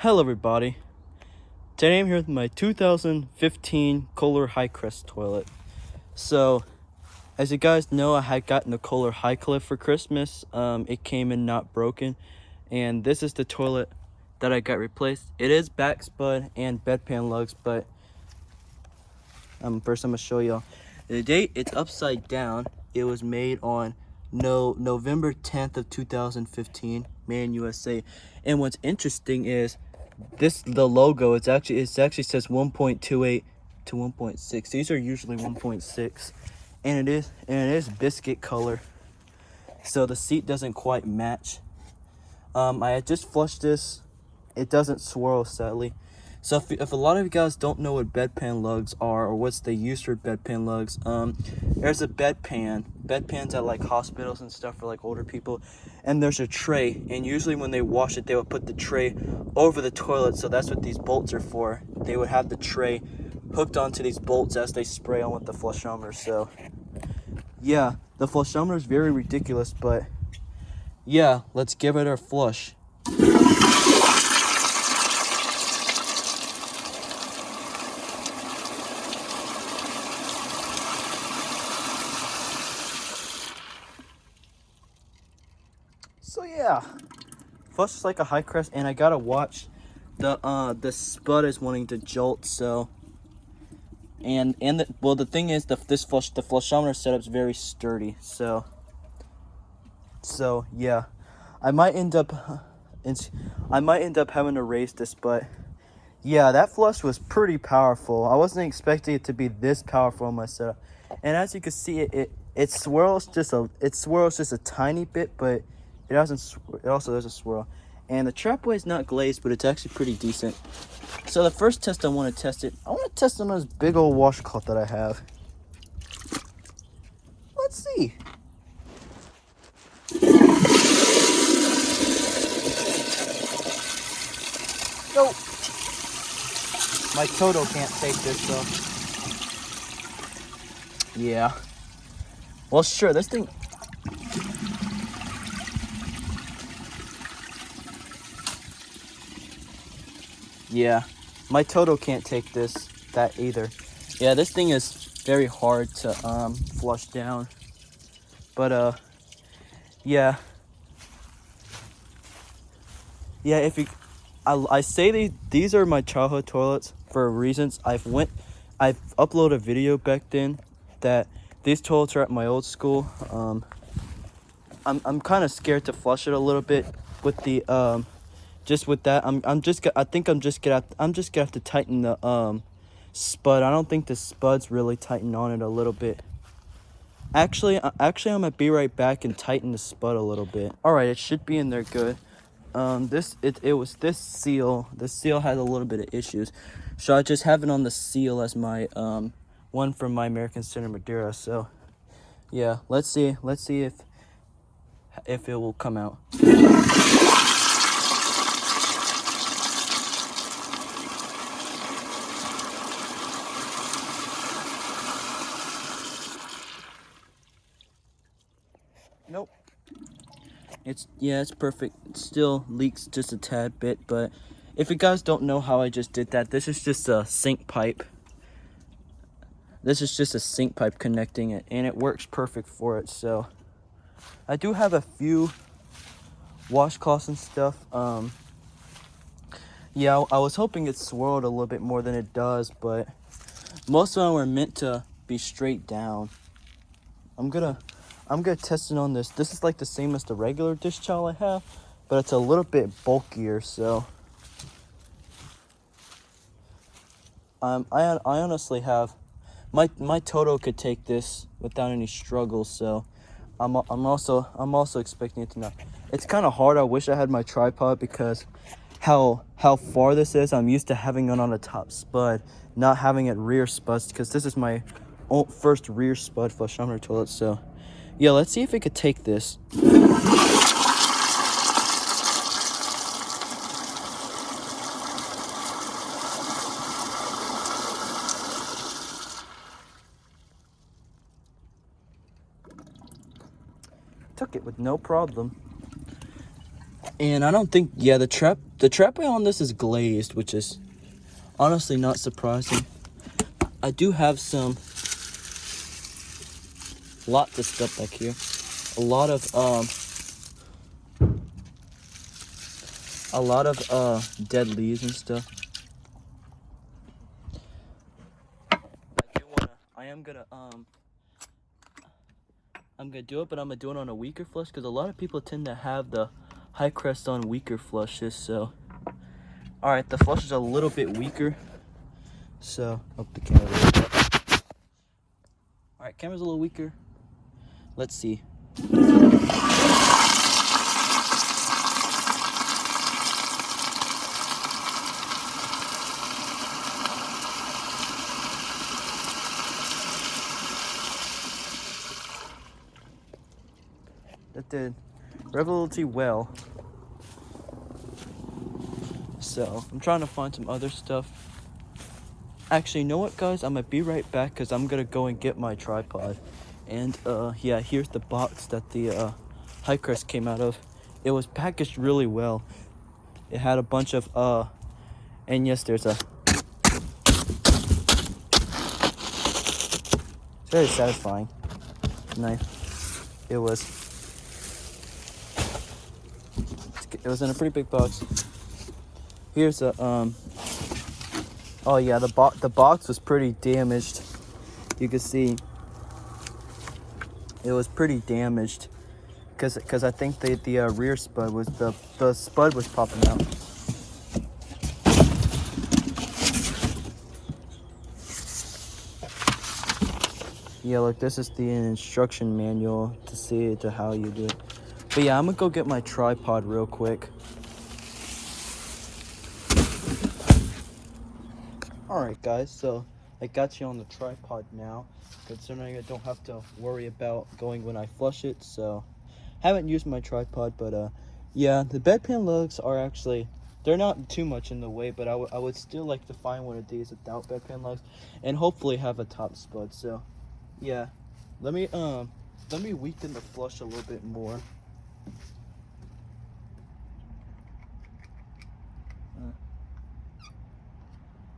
Hello everybody, today I'm here with my 2015 Kohler highcrest toilet. So, as you guys know, I had gotten a Kohler highcliff for Christmas. It came in not broken, and this is the toilet that I got replaced. It is back spud and bedpan lugs, but first I'm going to show y'all. The date, it's upside down. It was made on November 10th of 2015, made in USA. And what's interesting is the logo, it actually says 1.28 to 1.6. These are usually 1.6, and it is biscuit color, so the seat doesn't quite match. I had just flushed this. It doesn't swirl, sadly. So if a lot of you guys don't know what bedpan lugs are, or what's they use for bedpan lugs, there's a bedpans at like hospitals and stuff for like older people, and there's a tray, and usually when they wash it, they would put the tray over the toilet. So that's what these bolts are for. They would have the tray hooked onto these bolts as they spray on with the flushometer. So yeah, the flushometer is very ridiculous, but yeah, let's give it our flush. So yeah, flush is like a highcrest, and I gotta watch the spud is wanting to jolt. So the thing is, the flushometer setup's very sturdy. So yeah, I might end up having to raise this, but yeah, that flush was pretty powerful. I wasn't expecting it to be this powerful on my setup, and as you can see, it swirls just a tiny bit, but it also doesn't swirl. And the trapway is not glazed, but it's actually pretty decent. So the first test I want to test it on this big old washcloth that I have. Let's see. Nope. My Toto can't take this though. Yeah. Well, sure, this thing. Yeah, my Toto can't take that either. Yeah, this thing is very hard to flush down. But yeah. Yeah, I say these are my childhood toilets for reasons. I've uploaded a video back then that these toilets are at my old school. I'm kind of scared to flush it a little bit with the just with that. I think I'm just gonna have to tighten the spud. I don't think the spud's really tightened on it a little bit. Actually, I'm gonna be right back and tighten the spud a little bit. All right, it should be in there good. It was this seal. The seal had a little bit of issues, so I just have it on the seal as my one from my American Standard Madeira. So yeah, let's see if it will come out. Nope. It's perfect. It still leaks just a tad bit, but if you guys don't know how I just did that, this is just a sink pipe. This is just a sink pipe connecting it, and it works perfect for it. So I do have a few washcloths and stuff. Yeah, I was hoping it swirled a little bit more than it does, but most of them were meant to be straight down. I'm gonna test it on this. This is like the same as the regular dish towel I have, but it's a little bit bulkier. So I honestly have my Toto could take this without any struggle. So I'm also expecting it to not. It's kind of hard. I wish I had my tripod because how far this is. I'm used to having it on a top spud, not having it rear spuds, because this is my first rear spud flushometer toilet. So yeah, let's see if it could take this. Took it with no problem. And I don't think, yeah, the trap on this is glazed, which is honestly not surprising. I do have lots of stuff back here. A lot of dead leaves and stuff. I'm gonna do it, but I'm gonna do it on a weaker flush because a lot of people tend to have the highcrest on weaker flushes. So, all right, the flush is a little bit weaker. So, up the camera. All right, camera's a little weaker. Let's see. That did relatively well. So I'm trying to find some other stuff. Actually, you know what, guys? I'm gonna be right back because I'm gonna go and get my tripod. And yeah, here's the box that the highcrest came out of. It was packaged really well. It had a bunch of and yes, there's a. It's very satisfying knife. It was in a pretty big box. Here's a oh yeah, the box was pretty damaged. You can see it was pretty damaged because I think the rear spud was the spud was popping out. Yeah, look, this is the instruction manual to see to how you do it. But yeah, I'm gonna go get my tripod real quick. Alright guys, so I got you on the tripod now, considering I don't have to worry about going when I flush it. So haven't used my tripod, but yeah, the bedpan lugs are actually, they're not too much in the way, but I would still like to find one of these without bedpan lugs and hopefully have a top spud. So yeah, let me weaken the flush a little bit more.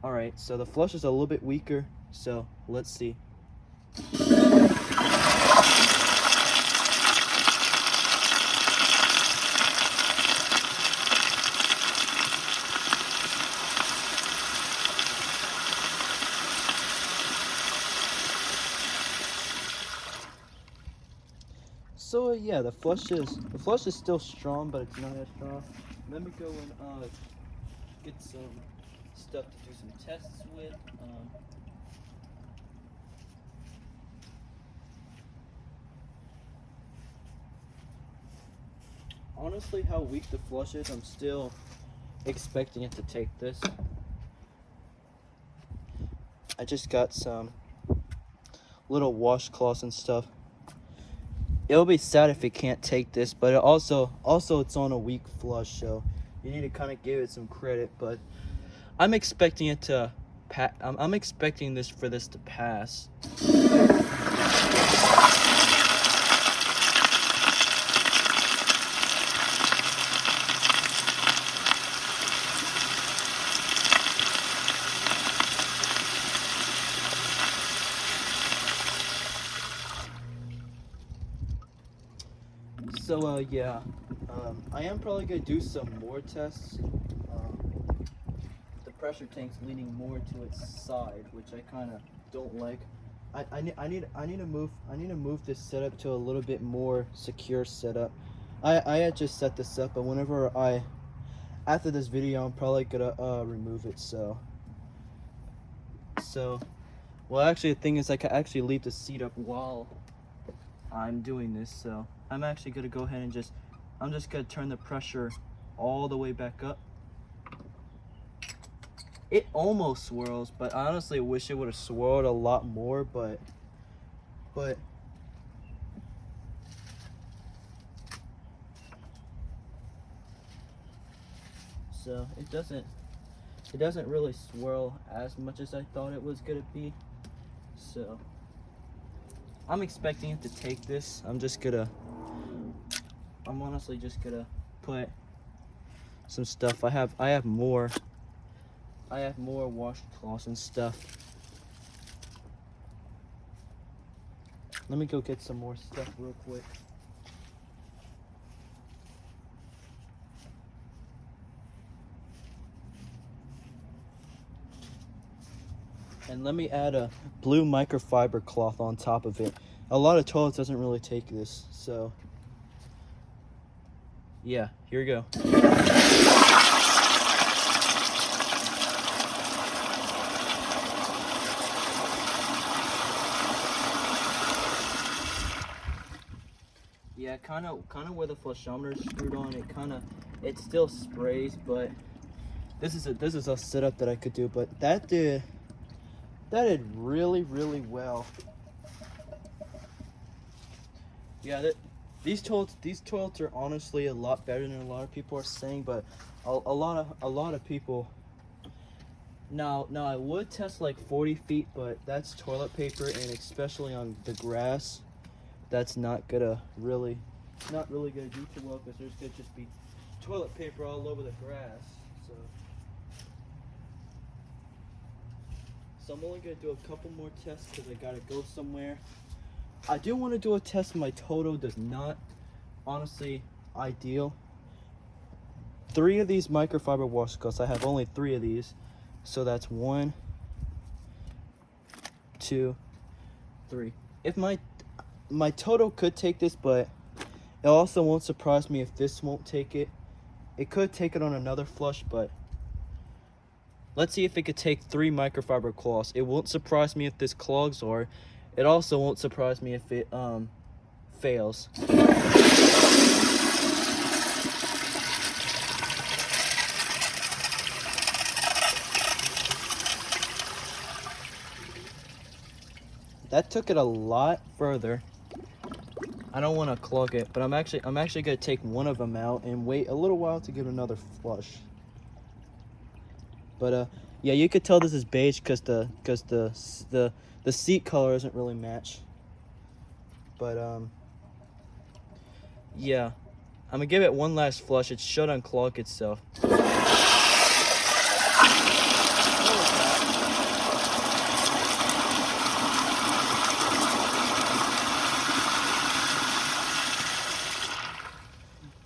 All right, so the flush is a little bit weaker, so let's see. So yeah, the flush is still strong, but it's not as strong. Let me go and get some stuff to do some tests with. Honestly, how weak the flush is, I'm still expecting it to take this. I just got some little washcloths and stuff. It'll be sad if it can't take this, but it also it's on a weak flush, so you need to kind of give it some credit. But I'm expecting it to I'm expecting this to pass. So yeah, I am probably gonna do some more tests. The pressure tank's leaning more to its side, which I kind of don't like. I need to move this setup to a little bit more secure setup. I had just set this up, but after this video, I'm probably gonna remove it. So well, actually, the thing is, I can actually leave the seat up while I'm doing this. So I'm actually gonna go ahead and I'm just gonna turn the pressure all the way back up. It almost swirls, but I honestly wish it would have swirled a lot more, but so it doesn't really swirl as much as I thought it was gonna be. So I'm expecting it to take this. I'm honestly just gonna put some stuff. I have more washcloths and stuff. Let me go get some more stuff real quick. And let me add a blue microfiber cloth on top of it. A lot of toilets doesn't really take this, so yeah, here we go. Yeah, kind of where the flushometer is screwed on, it still sprays, but this is a setup that I could do, but that did really well. Yeah, these toilets are honestly a lot better than a lot of people are saying, but a lot of people. Now I would test like 40 feet, but that's toilet paper, and especially on the grass, that's not really gonna do too well, because there's gonna just be toilet paper all over the grass. So I'm only gonna do a couple more tests because I gotta go somewhere. I do want to do a test. My Toto does not, honestly, ideal. 3 of these microfiber washcloths. I have only 3 of these, so that's 1, 2, 3. If my Toto could take this, but it also won't surprise me if this won't take it. It could take it on another flush, but let's see if it could take 3 microfiber cloths. It won't surprise me if this clogs, or it also won't surprise me if it fails. That took it a lot further. I don't want to clog it, but I'm actually gonna take one of them out and wait a little while to give another flush. But yeah, you could tell this is beige because the seat color doesn't really match. But yeah, I'm gonna give it one last flush. It should unclog itself.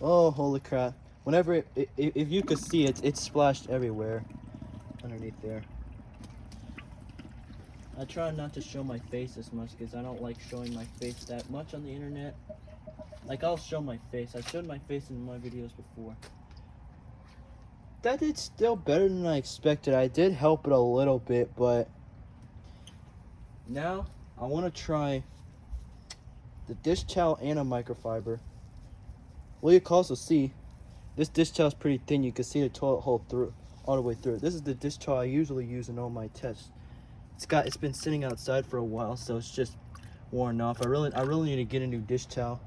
Oh, holy crap. Whenever if you could see it, it's splashed everywhere underneath there. I try not to show my face as much because I don't like showing my face that much on the internet. Like, I'll show my face. I showed my face in my videos before. That did still better than I expected. I did help it a little bit, but now I want to try the dish towel and a microfiber. Well, you can also see this dish towel is pretty thin. You can see the toilet hole through all the way through. This is the dish towel I usually use in all my tests. It's been sitting outside for a while, so it's just worn off. I really need to get a new dish towel.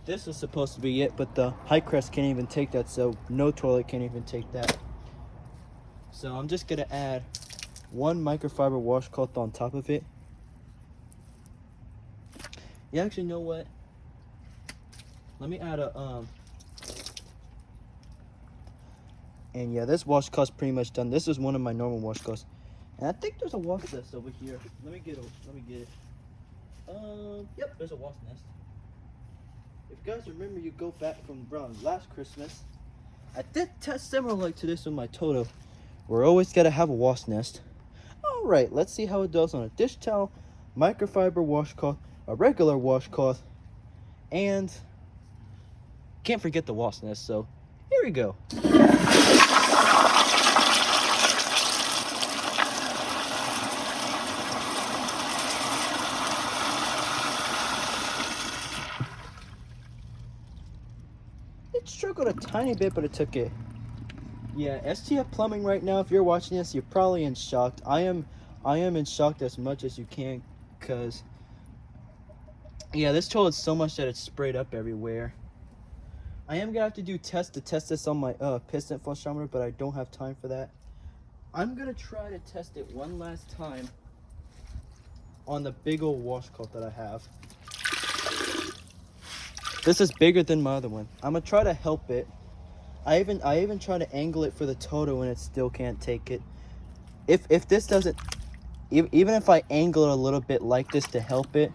This is supposed to be it, but the highcrest can't even take that, so no toilet can even take that. So I'm just gonna add 1 microfiber washcloth on top of it. You actually know what? Let me add a and yeah, this washcloth's pretty much done. This is one of my normal washcloths, and I think there's a wasp nest over here. Let me get it. Yep, there's a wasp nest. If you guys remember, you go back from around last Christmas, I did test similar like to this with my Toto. We're always gotta have a wasp nest. All right, let's see how it does on a dish towel, microfiber washcloth, a regular washcloth, and can't forget the wasp nest. So here we go. It struggled a tiny bit, but it took it. Yeah, STF Plumbing right now, if you're watching this, you're probably in shock. I am in shock as much as you can, because yeah, this toilet's so much that it's sprayed up everywhere. I am gonna have to do tests to test this on my piston flushometer, but I don't have time for that. I'm gonna try to test it one last time on the big old washcloth that I have. This is bigger than my other one. I'm gonna try to help it. I even try to angle it for the Toto and it still can't take it. If this doesn't, even if I angle it a little bit like this to help it,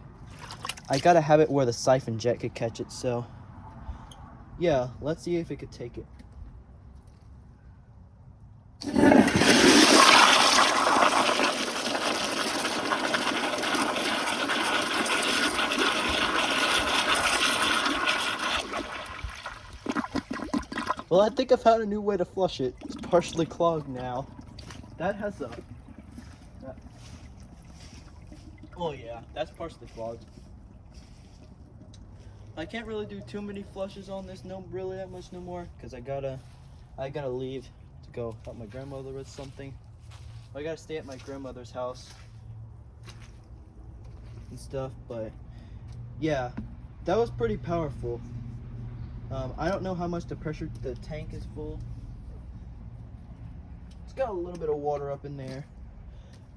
I gotta have it where the siphon jet could catch it. So yeah, let's see if it could take it. Well, I think I found a new way to flush it. It's partially clogged now. That has a... oh yeah, that's partially clogged. I can't really do too many flushes on this, really that much no more, because I gotta leave to go help my grandmother with something. I gotta stay at my grandmother's house and stuff, but yeah, that was pretty powerful. I don't know how much the tank is full. It's got a little bit of water up in there.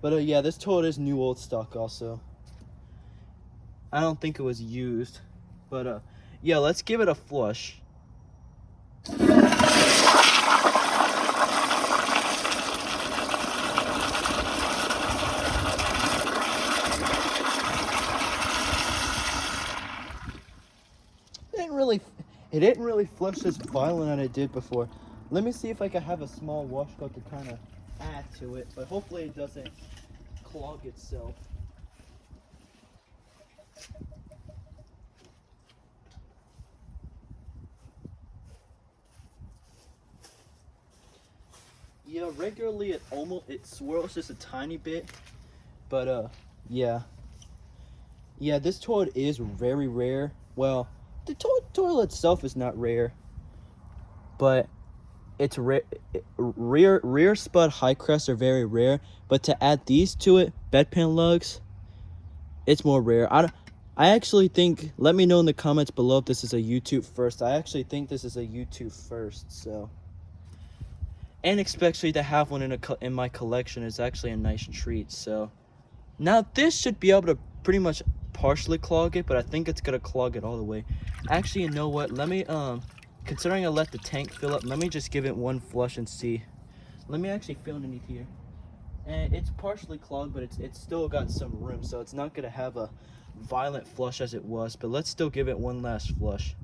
But yeah, this toilet is new old stock also. I don't think it was used. But yeah, let's give it a flush. It didn't really flush as violent as it did before. Let me see if I can have a small washcloth to kind of add to it, but hopefully it doesn't clog itself. Yeah, regularly it swirls just a tiny bit, but yeah. Yeah, this toilet is very rare. Well, the toilet itself is not rare, but it's rare. Rear spud highcrests are very rare, but to add these to it, bedpan lugs, it's more rare. I actually think, let me know in the comments below if this is a YouTube first. I actually think this is a YouTube first, so. And especially to have one in my collection is actually a nice treat, so. Now this should be able to pretty much partially clog it, but I think it's gonna clog it all the way. Actually, you know what? Let me, considering I let the tank fill up, let me just give it one flush and see. Let me actually feel underneath here. And it's partially clogged, but it's still got some room, so it's not gonna have a violent flush as it was, but let's still give it one last flush.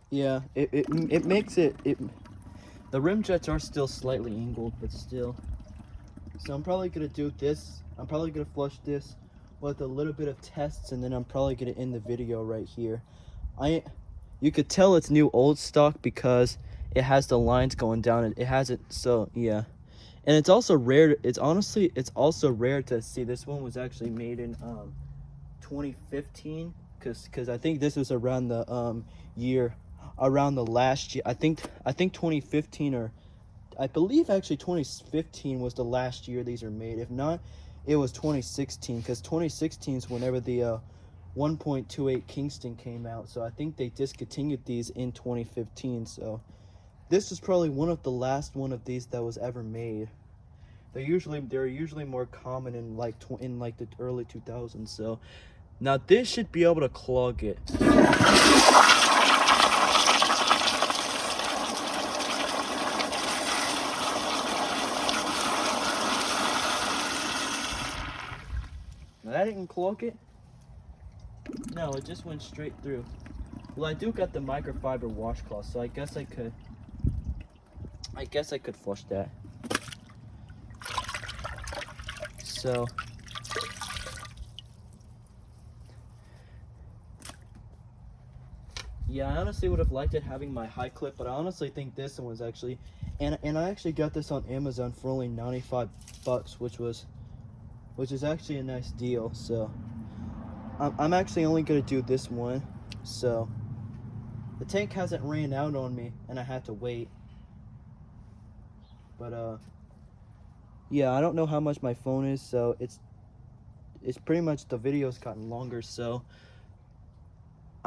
Yeah, it makes it, the rim jets are still slightly angled, but still. So I'm probably gonna do this. I'm probably gonna flush this with a little bit of tests, and then I'm probably gonna end the video right here. You could tell it's new old stock because it has the lines going down. It has it, so yeah. And it's also rare. It's also rare to see. This one was actually made in 2015, because I think this was around the around the last year. I think 2015, or I believe actually 2015 was the last year these are made. If not, it was 2016, because 2016 is whenever the 1.28 Kingston came out. So I think they discontinued these in 2015. So this is probably one of the last one of these that was ever made. They're usually more common in like the early 2000s. So now this should be able to clog it. Now that didn't clog it. No, it just went straight through. Well, I do got the microfiber washcloth, so I guess I could flush that. So yeah, I honestly would have liked it having my highcliff, but I honestly think this one was actually, and I actually got this on Amazon for only 95 bucks, which is actually a nice deal. So I'm actually only gonna do this one. So the tank hasn't ran out on me and I had to wait. But yeah, I don't know how much my phone is, so it's pretty much, the video's gotten longer, so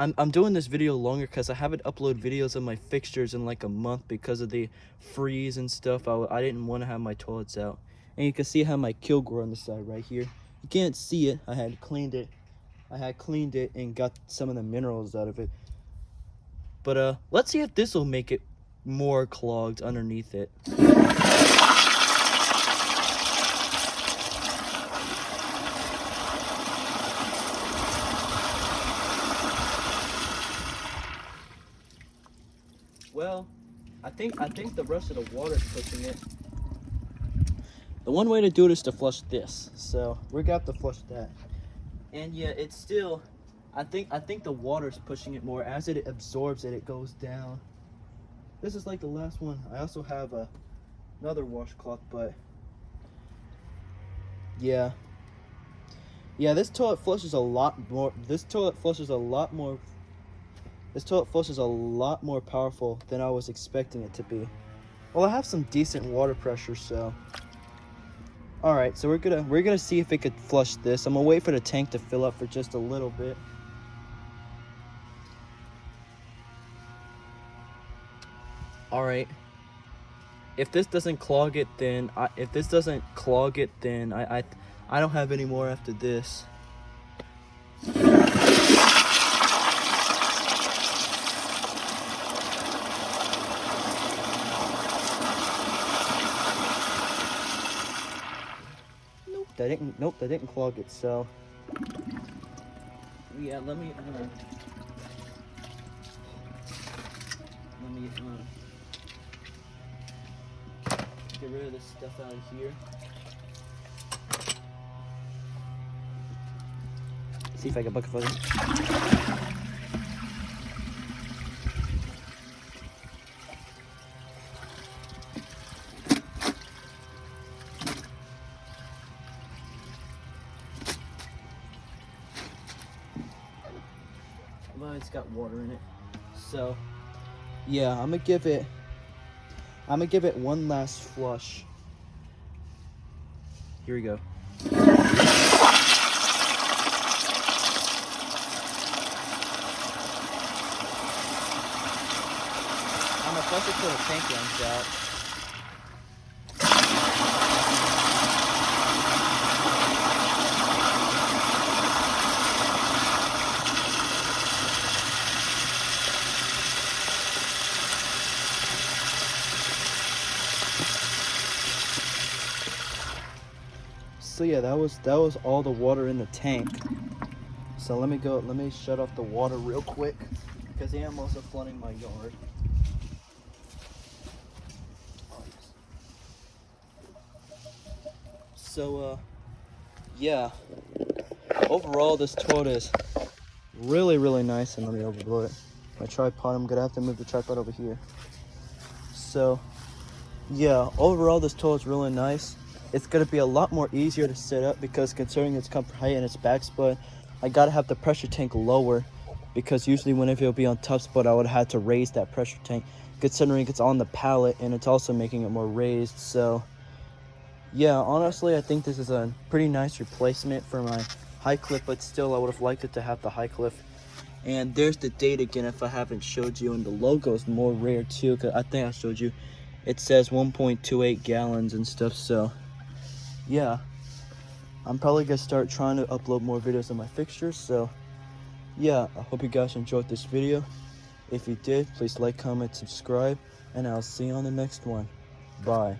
I'm doing this video longer because I haven't uploaded videos of my fixtures in like a month because of the freeze and stuff. I didn't want to have my toilets out. And you can see how my Kilgore on the side right here. You can't see it. I had cleaned it and got some of the minerals out of it. But let's see if this will make it more clogged underneath it. Well, I think the rest of the water is pushing it. The one way to do it is to flush this. So we're gonna have to flush that. And yeah, it's still, I think the water's pushing it more. As it absorbs it, it goes down. This is like the last one. I also have another washcloth, but yeah, this toilet flushes a lot more. This toilet flushes a lot more powerful than I was expecting it to be. Well, I have some decent water pressure, so. All right, so we're gonna see if it could flush this. I'm gonna wait for the tank to fill up for just a little bit. All right. If this doesn't clog it, then I don't have any more after this. Nope, that didn't clog it. So yeah, let me get rid of this stuff out of here. See if I can bucket full it. Well, it's got water in it. So yeah, I'm gonna give it one last flush. Here we go. I'm gonna flush it till the tank runs out. So yeah, that was all the water in the tank. So let me shut off the water real quick because I am also flooding my yard. So yeah, overall this toilet is really nice. And let me overblow it. My tripod, I'm gonna have to move the tripod over here. So yeah, overall this toilet's really nice. It's gonna be a lot more easier to set up because considering its comfort height and its back spud, I gotta have the pressure tank lower because usually whenever it'll be on top spud, I would have had to raise that pressure tank considering it's on the pallet and it's also making it more raised. So yeah, honestly, I think this is a pretty nice replacement for my highcliff, but still I would have liked it to have the highcliff. And there's the date again if I haven't showed you, and the logo is more rare too because I think I showed you. It says 1.28 gallons and stuff. So yeah, I'm probably gonna start trying to upload more videos of my fixtures. So yeah, I hope you guys enjoyed this video. If you did, please like, comment, subscribe, and I'll see you on the next one. Bye.